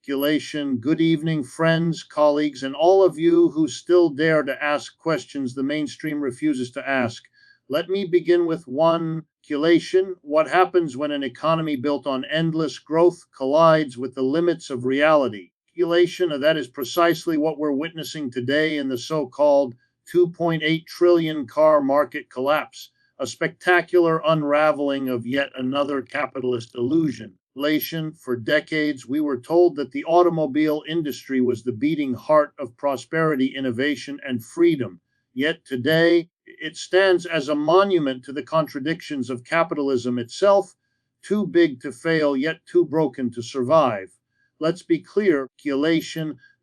Good evening, friends, colleagues, and all of you who still dare to ask questions the mainstream refuses to ask. Let me begin with one. What happens when an economy built on endless growth collides with the limits of reality? That is precisely what we're witnessing today in the so-called 2.8 trillion car market collapse, a spectacular unraveling of yet another capitalist illusion. For decades, we were told that the automobile industry was the beating heart of prosperity, innovation, and freedom. Yet today, it stands as a monument to the contradictions of capitalism itself, too big to fail, yet too broken to survive. Let's be clear,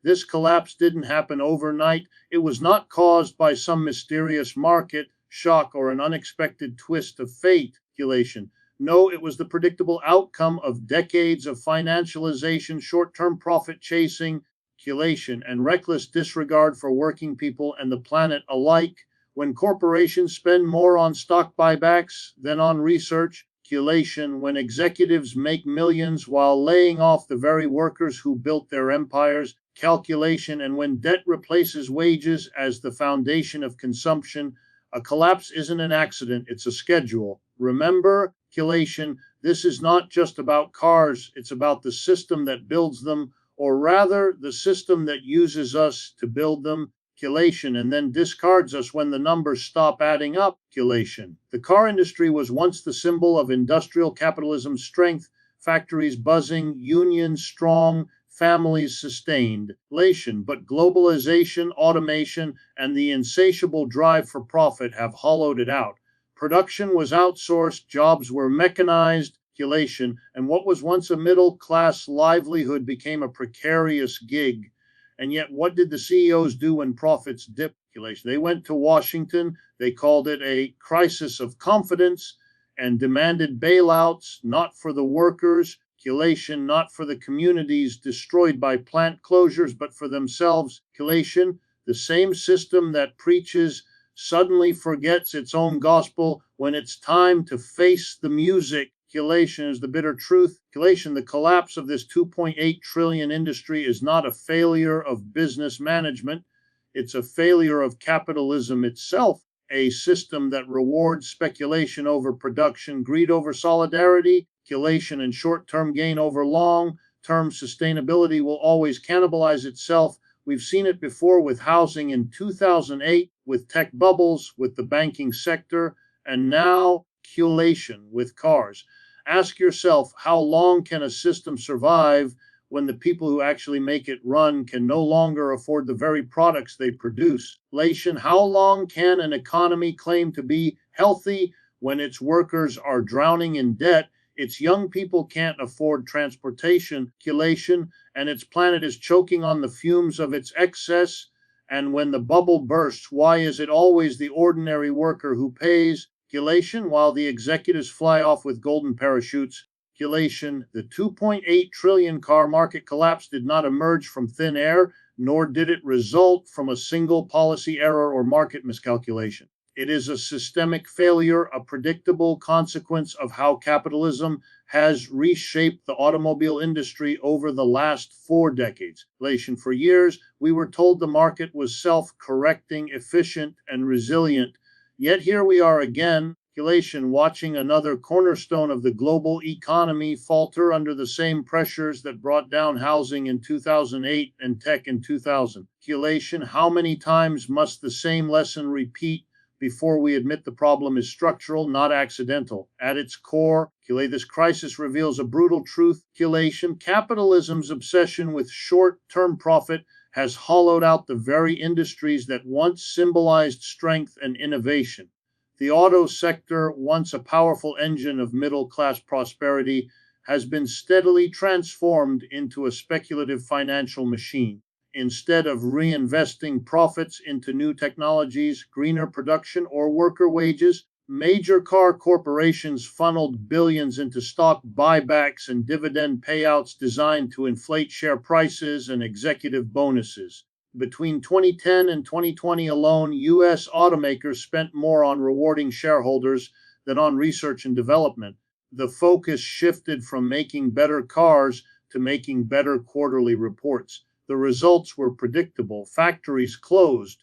this collapse didn't happen overnight. It was not caused by some mysterious market shock or an unexpected twist of fate. No, it was the predictable outcome of decades of financialization, short-term profit chasing, and reckless disregard for working people and the planet alike. When corporations spend more on stock buybacks than on research, when executives make millions while laying off the very workers who built their empires, and when debt replaces wages as the foundation of consumption. A collapse isn't an accident, it's a schedule. Remember, this is not just about cars, it's about the system that builds them, or rather, the system that uses us to build them, and then discards us when the numbers stop adding up. The car industry was once the symbol of industrial capitalism's strength, factories buzzing, unions strong, families sustained. But globalization, automation, and the insatiable drive for profit have hollowed it out. Production was outsourced, jobs were mechanized, and what was once a middle-class livelihood became a precarious gig. And yet, what did the CEOs do when profits dipped? They went to Washington, they called it a crisis of confidence, and demanded bailouts, not for the workers, not for the communities destroyed by plant closures, but for themselves. The same system that preaches suddenly forgets its own gospel when it's time to face the music. Is the bitter truth. The collapse of this 2.8 trillion industry is not a failure of business management. It's a failure of capitalism itself, a system that rewards speculation over production, greed over solidarity, and short-term gain over long-term sustainability will always cannibalize itself. We've seen it before with housing in 2008, with tech bubbles, with the banking sector, and now with cars. Ask yourself, how long can a system survive when the people who actually make it run can no longer afford the very products they produce? How long can an economy claim to be healthy when its workers are drowning in debt, its young people can't afford transportation, and its planet is choking on the fumes of its excess? And when the bubble bursts, why is it always the ordinary worker who pays? While the executives fly off with golden parachutes. The 2.8 trillion car market collapse did not emerge from thin air, nor did it result from a single policy error or market miscalculation. It is a systemic failure, a predictable consequence of how capitalism has reshaped the automobile industry over the last 4 decades. For years, we were told the market was self-correcting, efficient, and resilient. Yet here we are again, watching another cornerstone of the global economy falter under the same pressures that brought down housing in 2008 and tech in 2000. How many times must the same lesson repeat before we admit the problem is structural, not accidental? At its core, this crisis reveals a brutal truth. Capitalism's obsession with short-term profit has hollowed out the very industries that once symbolized strength and innovation. The auto sector, once a powerful engine of middle-class prosperity, has been steadily transformed into a speculative financial machine. Instead of reinvesting profits into new technologies, greener production, or worker wages, major car corporations funneled billions into stock buybacks and dividend payouts designed to inflate share prices and executive bonuses. Between 2010 and 2020 alone, U.S. automakers spent more on rewarding shareholders than on research and development. The focus shifted from making better cars to making better quarterly reports. The results were predictable. Factories closed.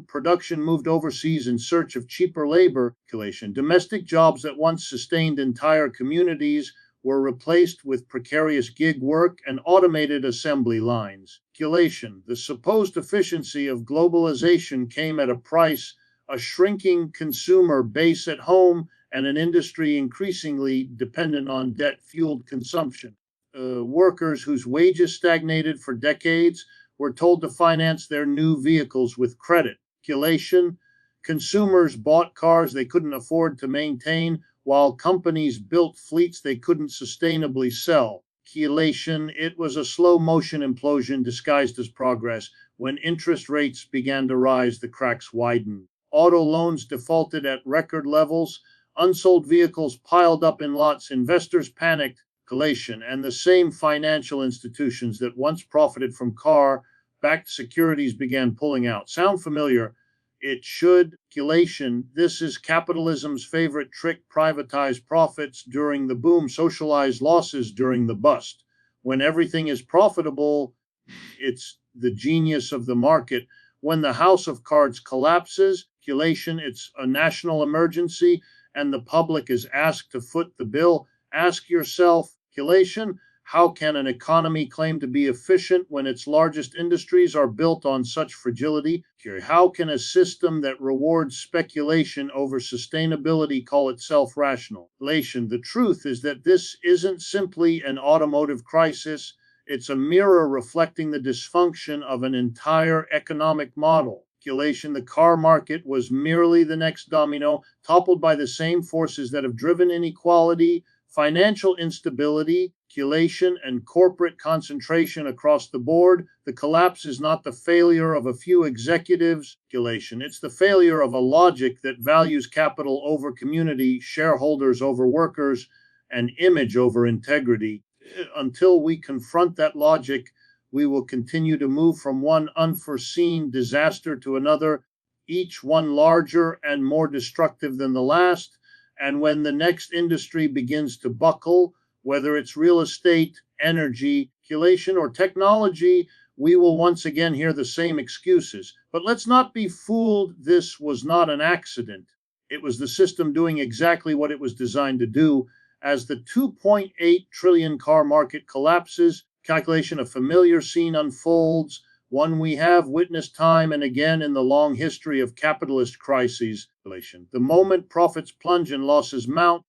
Production moved overseas in search of cheaper labor. Domestic jobs that once sustained entire communities were replaced with precarious gig work and automated assembly lines. The supposed efficiency of globalization came at a price: a shrinking consumer base at home and an industry increasingly dependent on debt-fueled consumption. Workers whose wages stagnated for decades were told to finance their new vehicles with credit. Consumers bought cars they couldn't afford to maintain, while companies built fleets they couldn't sustainably sell. It was a slow motion implosion disguised as progress. When interest rates began to rise, the cracks widened. Auto loans defaulted at record levels. Unsold vehicles piled up in lots. Investors panicked. And the same financial institutions that once profited from car-backed securities began pulling out. Sound familiar? It should. This is capitalism's favorite trick: privatize profits during the boom, socialize losses during the bust. When everything is profitable, it's the genius of the market. When the house of cards collapses, it's a national emergency and the public is asked to foot the bill. Ask yourself, how can an economy claim to be efficient when its largest industries are built on such fragility? How can a system that rewards speculation over sustainability call itself rational? The truth is that this isn't simply an automotive crisis. It's a mirror reflecting the dysfunction of an entire economic model. The car market was merely the next domino, toppled by the same forces that have driven inequality, financial instability, and corporate concentration across the board. The collapse is not the failure of a few executives. It's the failure of a logic that values capital over community, shareholders over workers, and image over integrity. Until we confront that logic, we will continue to move from one unforeseen disaster to another, each one larger and more destructive than the last. And when the next industry begins to buckle, whether it's real estate, energy, or technology, we will once again hear the same excuses. But let's not be fooled. This was not an accident. It was the system doing exactly what it was designed to do. As the 2.8 trillion car market collapses, a familiar scene unfolds, one we have witnessed time and again in the long history of capitalist crises. The moment profits plunge and losses mount,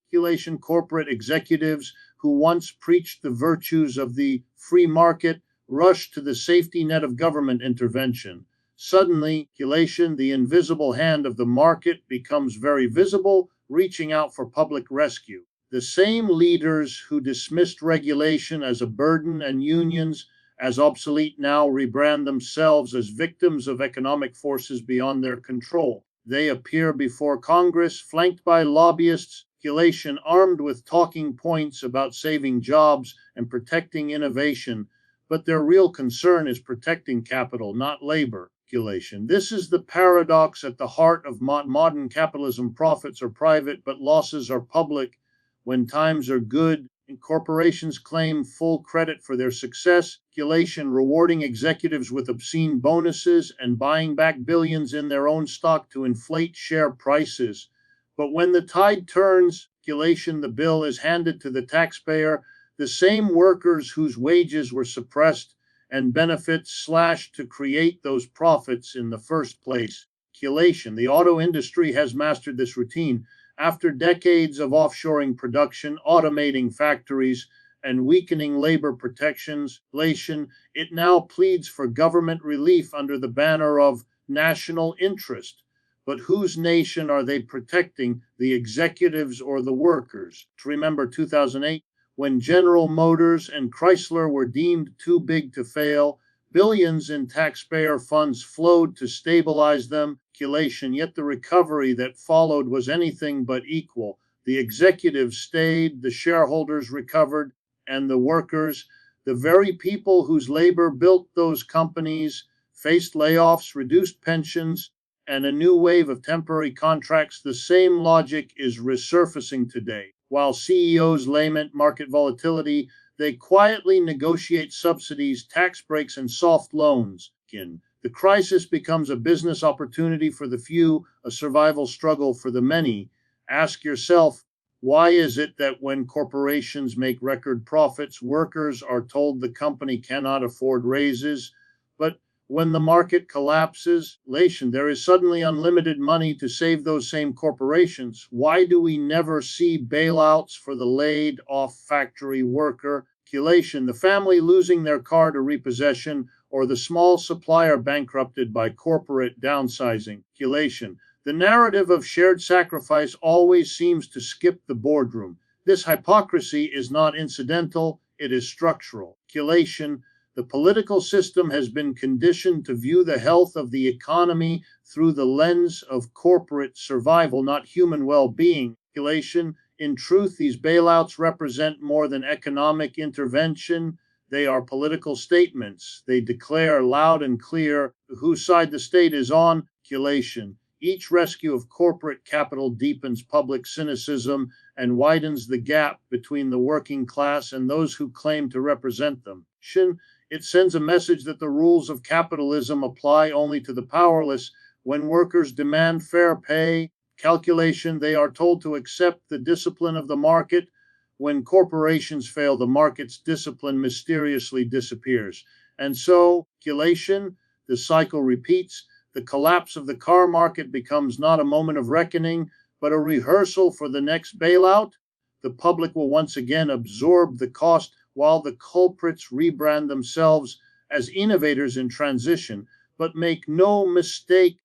corporate executives who once preached the virtues of the free market rush to the safety net of government intervention. Suddenly, the invisible hand of the market becomes very visible, reaching out for public rescue. The same leaders who dismissed regulation as a burden and unions as obsolete now rebrand themselves as victims of economic forces beyond their control. They appear before Congress, flanked by lobbyists, armed with talking points about saving jobs and protecting innovation, but their real concern is protecting capital, not labor. This is the paradox at the heart of modern capitalism. Profits are private, but losses are public. When times are good, corporations claim full credit for their success, rewarding executives with obscene bonuses and buying back billions in their own stock to inflate share prices. But when the tide turns, the bill is handed to the taxpayer, the same workers whose wages were suppressed and benefits slashed to create those profits in the first place. The auto industry has mastered this routine. After decades of offshoring production, automating factories, and weakening labor protections, it now pleads for government relief under the banner of national interest. But whose nation are they protecting, the executives or the workers? To remember 2008, when General Motors and Chrysler were deemed too big to fail, billions in taxpayer funds flowed to stabilize them, yet the recovery that followed was anything but equal. The executives stayed, the shareholders recovered, and the workers, the very people whose labor built those companies, faced layoffs, reduced pensions, and a new wave of temporary contracts. The same logic is resurfacing today. While CEOs lament market volatility, They quietly negotiate subsidies, tax breaks, and soft loans. The crisis becomes a business opportunity for the few, a survival struggle for the many. Ask yourself, why is it that when corporations make record profits, workers are told the company cannot afford raises, but when the market collapses, there is suddenly unlimited money to save those same corporations? Why do we never see bailouts for the laid off factory worker? The family losing their car to repossession, or the small supplier bankrupted by corporate downsizing. The narrative of shared sacrifice always seems to skip the boardroom. This hypocrisy is not incidental, it is structural. The political system has been conditioned to view the health of the economy through the lens of corporate survival, not human well being. In truth, these bailouts represent more than economic intervention. They are political statements. They declare loud and clear whose side the state is on. Each rescue of corporate capital deepens public cynicism and widens the gap between the working class and those who claim to represent them. It sends a message that the rules of capitalism apply only to the powerless. When workers demand fair pay, they are told to accept the discipline of the market. When corporations fail, the market's discipline mysteriously disappears. And so, the cycle repeats. The collapse of the car market becomes not a moment of reckoning, but a rehearsal for the next bailout. The public will once again absorb the cost while the culprits rebrand themselves as innovators in transition. But make no mistake,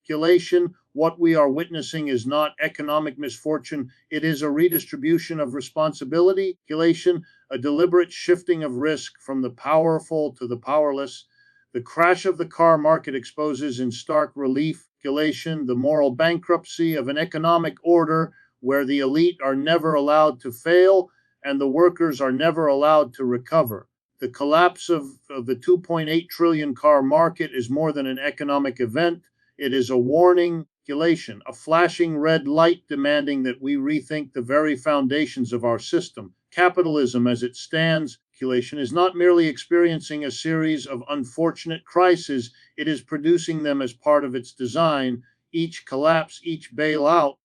what we are witnessing is not economic misfortune. It is a redistribution of responsibility, a deliberate shifting of risk from the powerful to the powerless. The crash of the car market exposes in stark relief, the moral bankruptcy of an economic order where the elite are never allowed to fail and the workers are never allowed to recover. The collapse of the 2.8 trillion car market is more than an economic event. It is a warning, a flashing red light demanding that we rethink the very foundations of our system. Capitalism, as it stands, is not merely experiencing a series of unfortunate crises, it is producing them as part of its design. Each collapse, each bailout,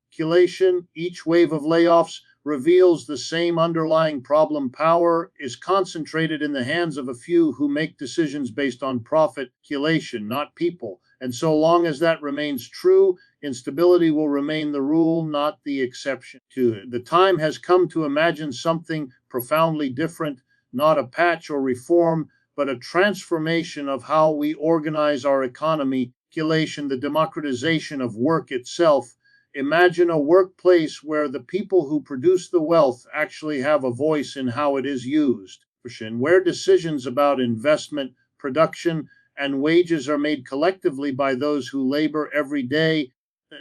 each wave of layoffs reveals the same underlying problem. Power is concentrated in the hands of a few who make decisions based on profit, not people. And so long as that remains true, instability will remain the rule, not the exception. The time has come to imagine something profoundly different, not a patch or reform, but a transformation of how we organize our economy, the democratization of work itself. Imagine a workplace where the people who produce the wealth actually have a voice in how it is used, where decisions about investment, production, and wages are made collectively by those who labor every day,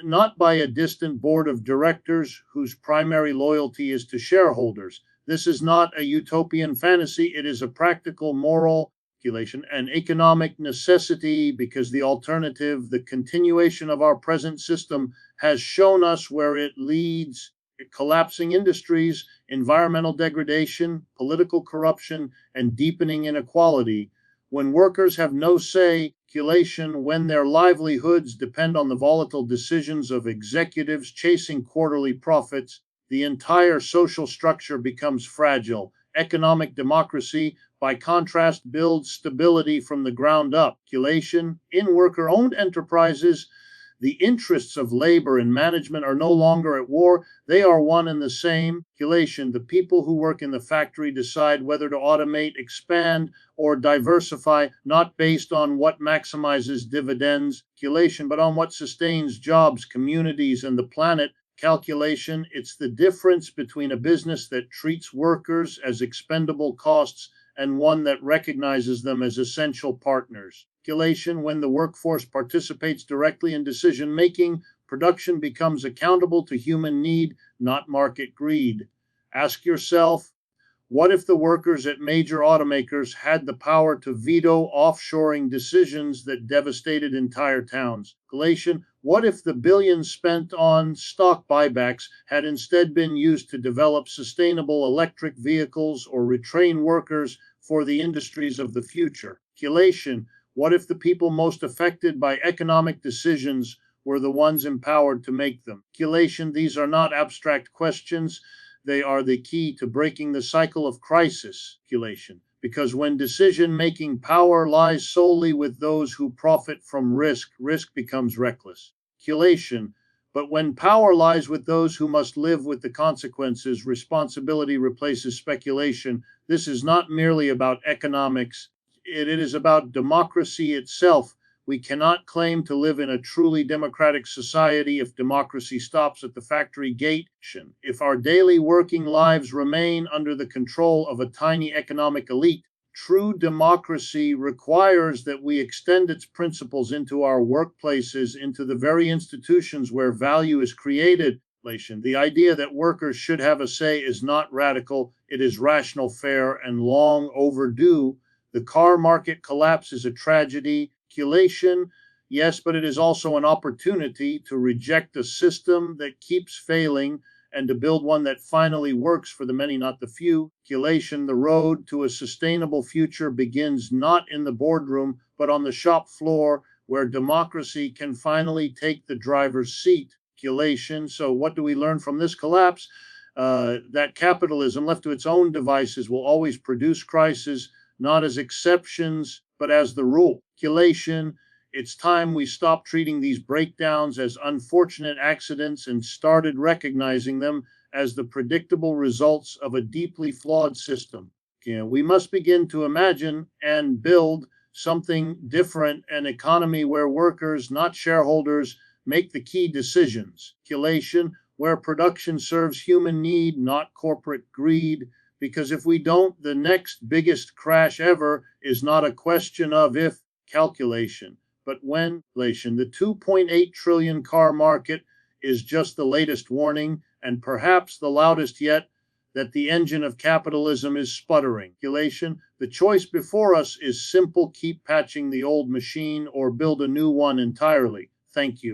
not by a distant board of directors whose primary loyalty is to shareholders. This is not a utopian fantasy, it is a practical moral and economic necessity, because the alternative, the continuation of our present system, has shown us where it leads: collapsing industries, environmental degradation, political corruption, and deepening inequality. When workers have no say, when their livelihoods depend on the volatile decisions of executives chasing quarterly profits, the entire social structure becomes fragile. Economic democracy, by contrast, builds stability from the ground up. In worker-owned enterprises, the interests of labor and management are no longer at war. They are one and the same. The people who work in the factory decide whether to automate, expand, or diversify, not based on what maximizes dividends, but on what sustains jobs, communities, and the planet. It's the difference between a business that treats workers as expendable costs and one that recognizes them as essential partners. When the workforce participates directly in decision making, production becomes accountable to human need, not market greed. Ask yourself, what if the workers at major automakers had the power to veto offshoring decisions that devastated entire towns? What if the billions spent on stock buybacks had instead been used to develop sustainable electric vehicles or retrain workers for the industries of the future? Speculation. What if the people most affected by economic decisions were the ones empowered to make them? Speculation. These are not abstract questions. They are the key to breaking the cycle of crisis. Speculation. Because when decision making power lies solely with those who profit from risk, risk becomes reckless. Speculation. But when power lies with those who must live with the consequences, responsibility replaces speculation. This is not merely about economics, it is about democracy itself. We cannot claim to live in a truly democratic society if democracy stops at the factory gate. If our daily working lives remain under the control of a tiny economic elite, true democracy requires that we extend its principles into our workplaces, into the very institutions where value is created. The idea that workers should have a say is not radical, it is rational, fair, and long overdue. The car market collapse is a tragedy. Speculation, yes, but it is also an opportunity to reject a system that keeps failing and to build one that finally works for the many, not the few. Speculation, the road to a sustainable future begins not in the boardroom, but on the shop floor, where democracy can finally take the driver's seat. Speculation. So, what do we learn from this collapse? That capitalism, left to its own devices, will always produce crises, not as exceptions, but as the rule. Speculation. It's time we stopped treating these breakdowns as unfortunate accidents and started recognizing them as the predictable results of a deeply flawed system. We must begin to imagine and build something different, an economy where workers, not shareholders, make the key decisions. Speculation, where production serves human need, not corporate greed. Because if we don't, the next biggest crash ever is not a question of if, calculation, but when. The 2.8 trillion car market is just the latest warning, and perhaps the loudest yet, that the engine of capitalism is sputtering. Speculation. The choice before us is simple: keep patching the old machine or build a new one entirely. Thank you.